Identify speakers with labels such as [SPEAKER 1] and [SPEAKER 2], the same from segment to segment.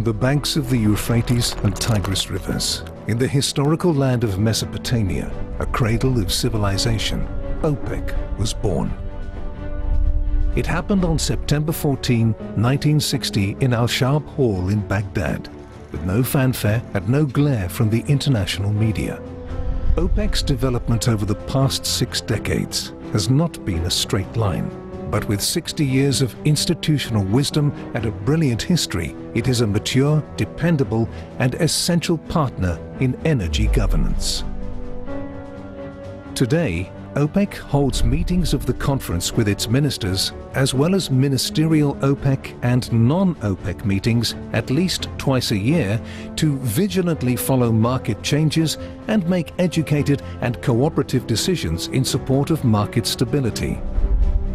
[SPEAKER 1] the banks of the Euphrates and Tigris rivers, in the historical land of Mesopotamia, a cradle of civilization, Opec was born. It happened on September 14, 1960 in Al-Shab Hall in Baghdad, with no fanfare and no glare from the international media. OPEC's development over the past 6 decades has not been a straight line, but with 60 years of institutional wisdom and a brilliant history, it is a mature, dependable, and essential partner in energy governance. Today, OPEC holds meetings of the conference with its ministers, as well as ministerial OPEC and non-OPEC meetings at least twice a year to vigilantly follow market changes and make educated and cooperative decisions in support of market stability.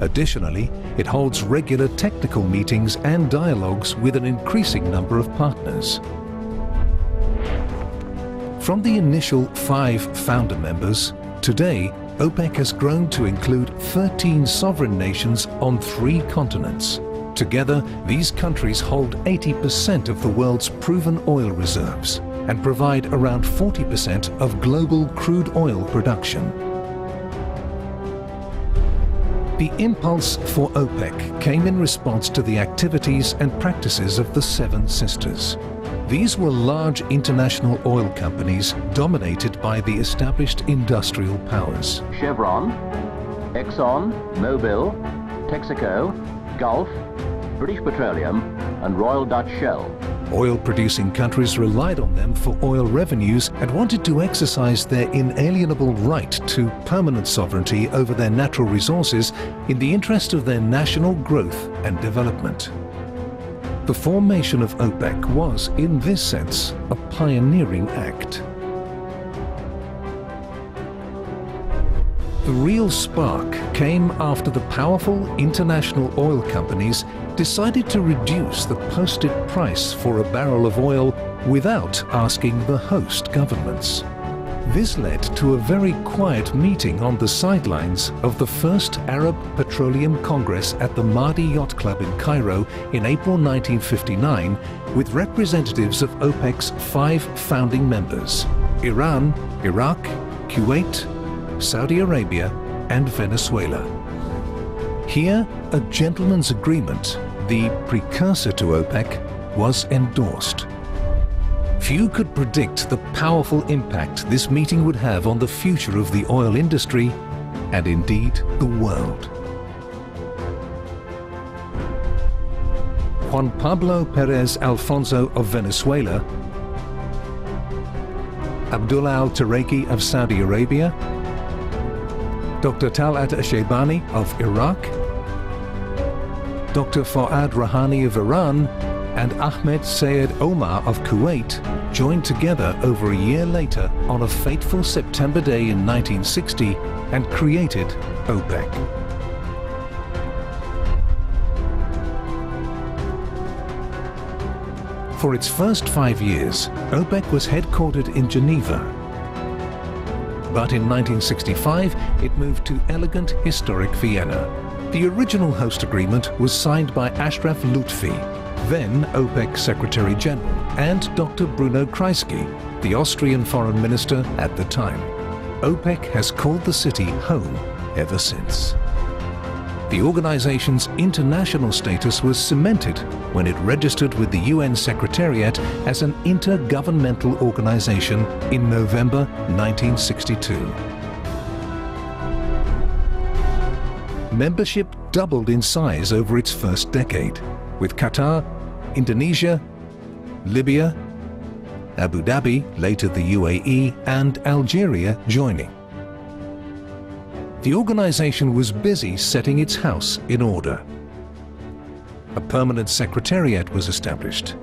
[SPEAKER 1] Additionally, it holds regular technical meetings and dialogues with an increasing number of partners. From the initial 5 founder members, today OPEC has grown to include 13 sovereign nations on 3 continents. Together, these countries hold 80% of the world's proven oil reserves and provide around 40% of global crude oil production. The impulse for OPEC came in response to the activities and practices of the 7 Sisters. These were large international oil companies dominated by the established industrial powers.
[SPEAKER 2] Chevron, Exxon, Mobil, Texaco, Gulf, British Petroleum, and Royal Dutch Shell.
[SPEAKER 1] Oil-producing countries relied on them for oil revenues and wanted to exercise their inalienable right to permanent sovereignty over their natural resources in the interest of their national growth and development. The formation of OPEC was, in this sense, a pioneering act. The real spark came after the powerful international oil companies decided to reduce the posted price for a barrel of oil without asking the host governments. This led to a very quiet meeting on the sidelines of the first Arab Petroleum Congress at the Mahdi Yacht Club in Cairo in April 1959 with representatives of OPEC's 5 founding members: Iran, Iraq, Kuwait, Saudi Arabia, and Venezuela. Here, a gentleman's agreement, the precursor to OPEC, was endorsed. Few could predict the powerful impact this meeting would have on the future of the oil industry and indeed the world. Juan Pablo Perez Alfonso of Venezuela, Abdullah al-Tareki of Saudi Arabia, Dr. Talat Ashebani of Iraq, Dr. Fouad Rahani of Iran, and Ahmed Sayed Omar of Kuwait joined together over a year later on a fateful September day in 1960 and created OPEC. For its first 5 years, OPEC was headquartered in Geneva. But in 1965, it moved to elegant, historic Vienna. The original host agreement was signed by Ashraf Lutfi, then OPEC Secretary General, and Dr. Bruno Kreisky, the Austrian foreign minister at the time. OPEC has called the city home ever since. The organization's international status was cemented when it registered with the UN Secretariat as an intergovernmental organization in November 1962. Membership doubled in size over its first decade, with Qatar, Indonesia, Libya, Abu Dhabi, later the UAE, and Algeria joining. The organization was busy setting its house in order. A permanent secretariat was established.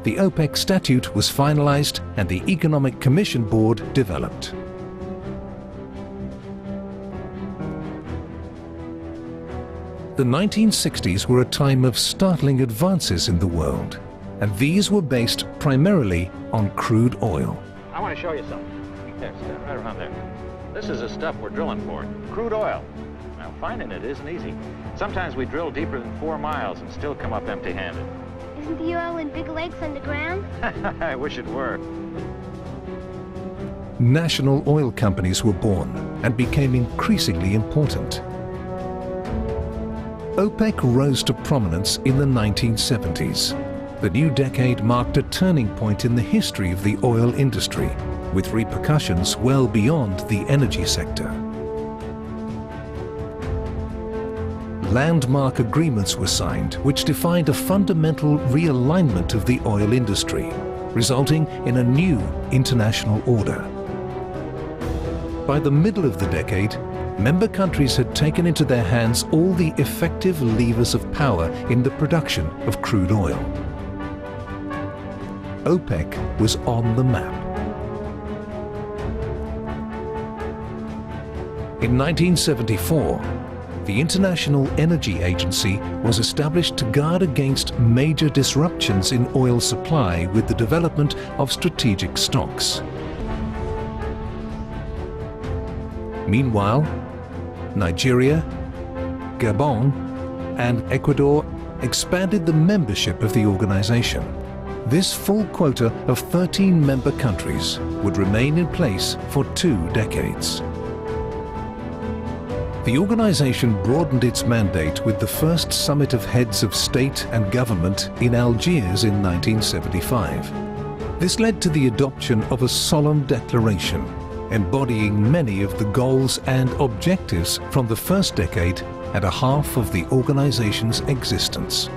[SPEAKER 1] The OPEC statute was finalized and the Economic Commission Board developed. The 1960s were a time of startling advances in the world, and these were based primarily on crude oil.
[SPEAKER 3] I want to show you something. There, stand right around there. This is the stuff we're drilling for, crude oil. Now, finding it isn't easy. Sometimes we drill deeper than 4 miles and still come up empty-handed.
[SPEAKER 4] Isn't the oil in big lakes underground?
[SPEAKER 3] I wish it were.
[SPEAKER 1] National oil companies were born and became increasingly important. OPEC rose to prominence in the 1970s. The new decade marked a turning point in the history of the oil industry, with repercussions well beyond the energy sector. Landmark agreements were signed which defined a fundamental realignment of the oil industry, resulting in a new international order. By the middle of the decade, member countries had taken into their hands all the effective levers of power in the production of crude oil. OPEC was on the map. In 1974, the International Energy Agency was established to guard against major disruptions in oil supply with the development of strategic stocks. Meanwhile, Nigeria, Gabon, and Ecuador expanded the membership of the organization. This full quota of 13 member countries would remain in place for 2 decades. The organization broadened its mandate with the first summit of heads of state and government in Algiers in 1975. This led to the adoption of a solemn declaration embodying many of the goals and objectives from the first decade and a half of the organization's existence.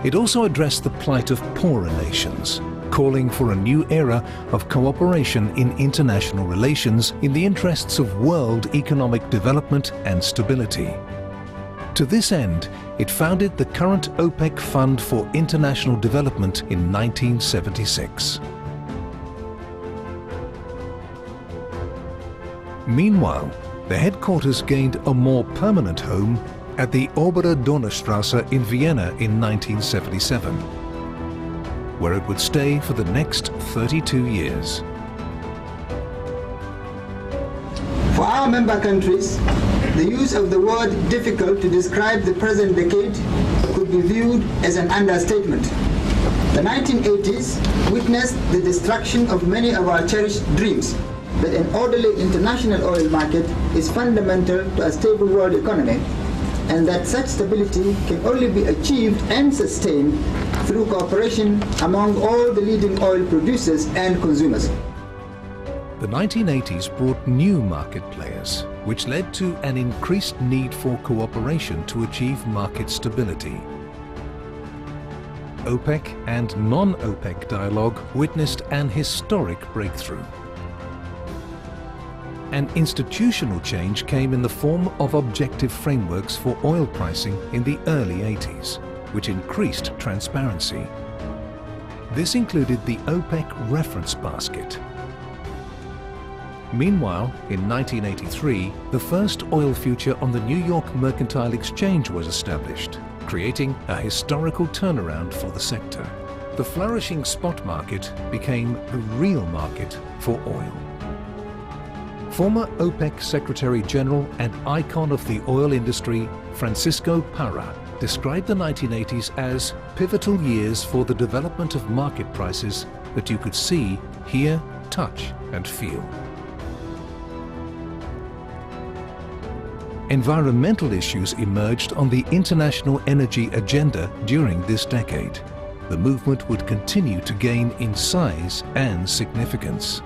[SPEAKER 1] It also addressed the plight of poorer nations, calling for a new era of cooperation in international relations in the interests of world economic development and stability. To this end, it founded the current OPEC Fund for International Development in 1976. Meanwhile, the headquarters gained a more permanent home at the Obere-Donnerstrasse in Vienna in 1977, where it would stay for the next 32 years.
[SPEAKER 5] For our member countries, the use of the word difficult to describe the present decade could be viewed as an understatement. The 1980s witnessed the destruction of many of our cherished dreams, that an orderly international oil market is fundamental to a stable world economy, and that such stability can only be achieved and sustained through cooperation among all the leading oil producers and consumers.
[SPEAKER 1] The 1980s brought new market players, which led to an increased need for cooperation to achieve market stability. OPEC and non-OPEC dialogue witnessed an historic breakthrough. An institutional change came in the form of objective frameworks for oil pricing in the early 80s, which increased transparency. This included the OPEC reference basket. Meanwhile, in 1983, the first oil future on the New York Mercantile Exchange was established, creating a historical turnaround for the sector. The flourishing spot market became the real market for oil. Former OPEC Secretary General and icon of the oil industry, Francisco Parra, described the 1980s as pivotal years for the development of market prices that you could see, hear, touch, and feel. Environmental issues emerged on the international energy agenda during this decade. The movement would continue to gain in size and significance.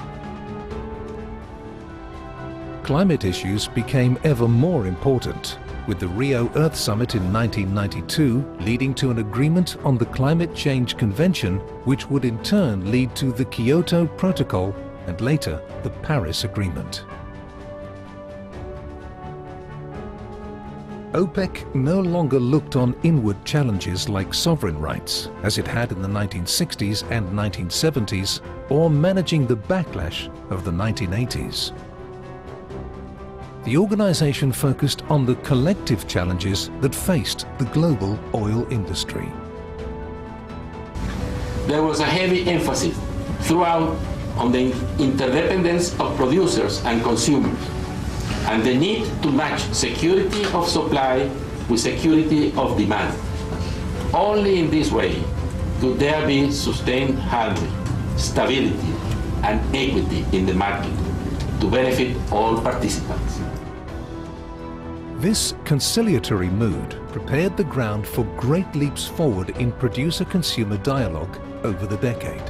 [SPEAKER 1] Climate issues became ever more important, with the Rio Earth Summit in 1992 leading to an agreement on the Climate Change Convention, which would in turn lead to the Kyoto Protocol and later the Paris Agreement. OPEC no longer looked on inward challenges like sovereign rights, as it had in the 1960s and 1970s, or managing the backlash of the 1980s. The organization focused on the collective challenges that faced the global oil industry.
[SPEAKER 6] There was a heavy emphasis throughout on the interdependence of producers and consumers, and the need to match security of supply with security of demand. Only in this way could there be sustained harmony, stability, and equity in the market to benefit all participants.
[SPEAKER 1] This conciliatory mood prepared the ground for great leaps forward in producer-consumer dialogue over the decade.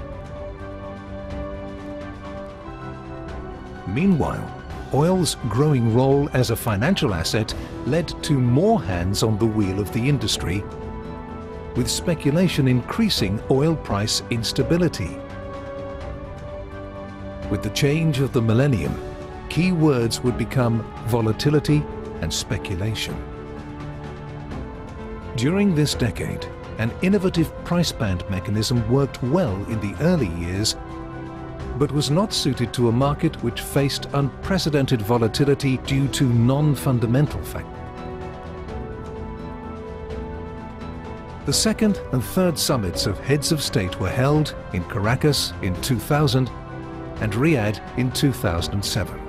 [SPEAKER 1] Meanwhile, oil's growing role as a financial asset led to more hands on the wheel of the industry, with speculation increasing oil price instability. With the change of the millennium, key words would become volatility and speculation. During this decade, an innovative price band mechanism worked well in the early years, but was not suited to a market which faced unprecedented volatility due to non-fundamental factors. The second and third summits of heads of state were held in Caracas in 2000 and Riyadh in 2007.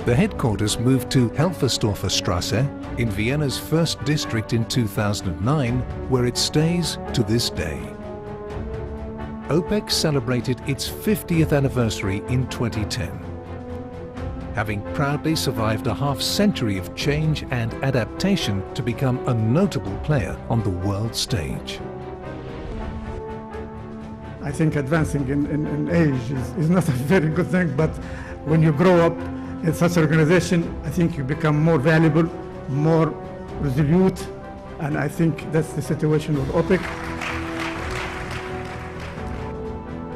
[SPEAKER 1] The headquarters moved to Helfersdorfer Strasse in Vienna's first district in 2009, where it stays to this day. Opex celebrated its 50th anniversary in 2010, having proudly survived a half-century of change and adaptation to become a notable player on the world stage.
[SPEAKER 7] I think advancing in age is not a very good thing, but when you grow up in such an organization, I think you become more valuable, more resolute, and I think that's the situation with Opex.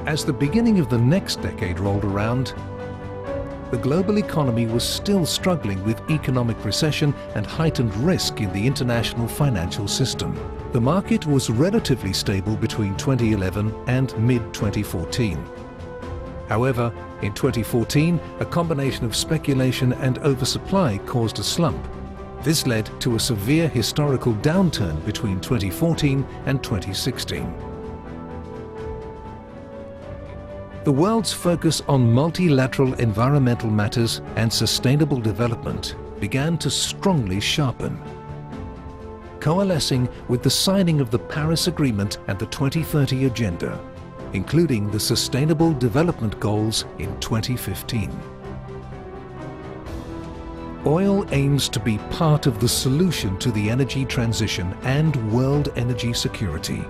[SPEAKER 1] As the beginning of the next decade rolled around, the global economy was still struggling with economic recession and heightened risk in the international financial system. The market was relatively stable between 2011 and mid-2014. However, in 2014, a combination of speculation and oversupply caused a slump. This led to a severe historical downturn between 2014 and 2016. The world's focus on multilateral environmental matters and sustainable development began to strongly sharpen, coalescing with the signing of the Paris Agreement and the 2030 Agenda, including the Sustainable Development Goals in 2015. Oil aims to be part of the solution to the energy transition and world energy security,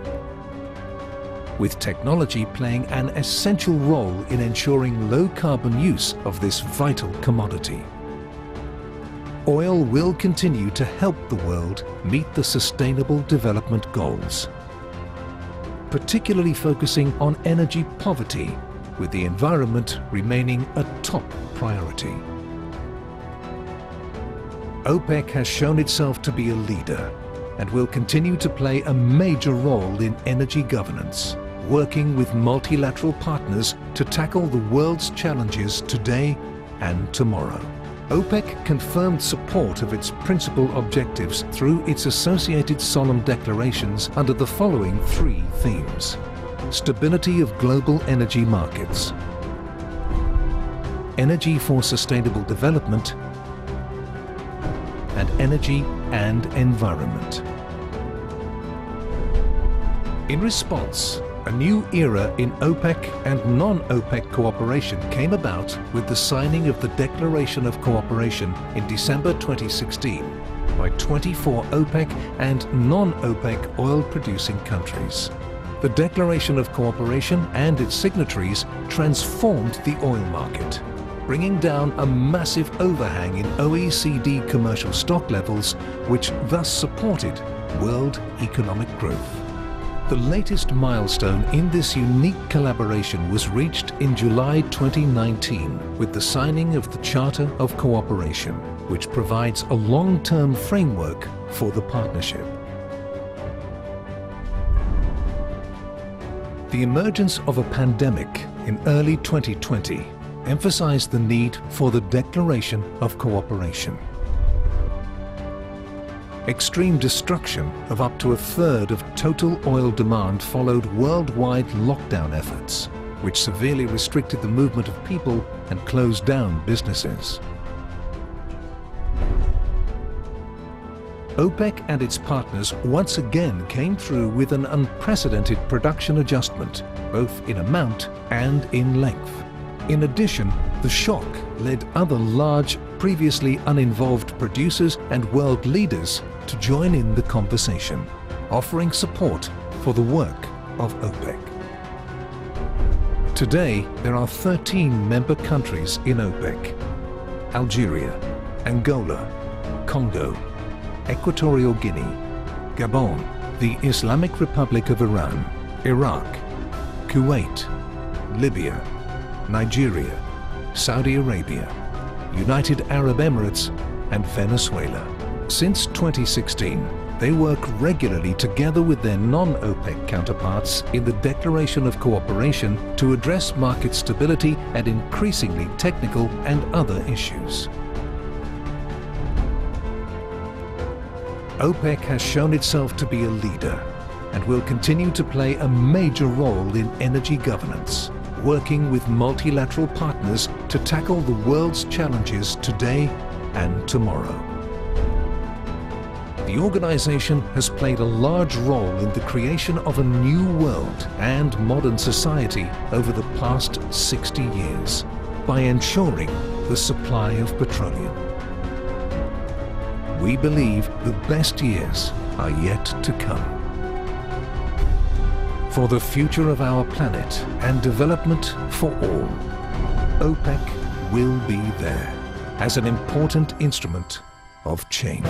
[SPEAKER 1] with technology playing an essential role in ensuring low carbon use of this vital commodity. Oil will continue to help the world meet the Sustainable Development Goals, particularly focusing on energy poverty, with the environment remaining a top priority. OPEC has shown itself to be a leader and will continue to play a major role in energy governance, working with multilateral partners to tackle the world's challenges today and tomorrow. OPEC confirmed support of its principal objectives through its associated solemn declarations under the following three themes: stability of global energy markets, energy for sustainable development, and energy and environment. In response, a new era in OPEC and non-OPEC cooperation came about with the signing of the Declaration of Cooperation in December 2016 by 24 OPEC and non-OPEC oil-producing countries. The Declaration of Cooperation and its signatories transformed the oil market, bringing down a massive overhang in OECD commercial stock levels, which thus supported world economic growth. The latest milestone in this unique collaboration was reached in July 2019 with the signing of the Charter of Cooperation, which provides a long-term framework for the partnership. The emergence of a pandemic in early 2020 emphasized the need for the Declaration of Cooperation. Extreme destruction of up to a third of total oil demand followed worldwide lockdown efforts, which severely restricted the movement of people and closed down businesses. OPEC and its partners once again came through with an unprecedented production adjustment, both in amount and in length. In addition, the shock led other large, previously uninvolved producers and world leaders to join in the conversation, offering support for the work of OPEC. Today, there are 13 member countries in OPEC: Algeria, Angola, Congo, Equatorial Guinea, Gabon, the Islamic Republic of Iran, Iraq, Kuwait, Libya, Nigeria, Saudi Arabia, United Arab Emirates, and Venezuela. Since 2016, they work regularly together with their non-OPEC counterparts in the Declaration of Cooperation to address market stability and increasingly technical and other issues. OPEC has shown itself to be a leader and will continue to play a major role in energy governance, working with multilateral partners to tackle the world's challenges today and tomorrow. The organization has played a large role in the creation of a new world and modern society over the past 60 years by ensuring the supply of petroleum. We believe the best years are yet to come. For the future of our planet and development for all, OPEC will be there as an important instrument of change.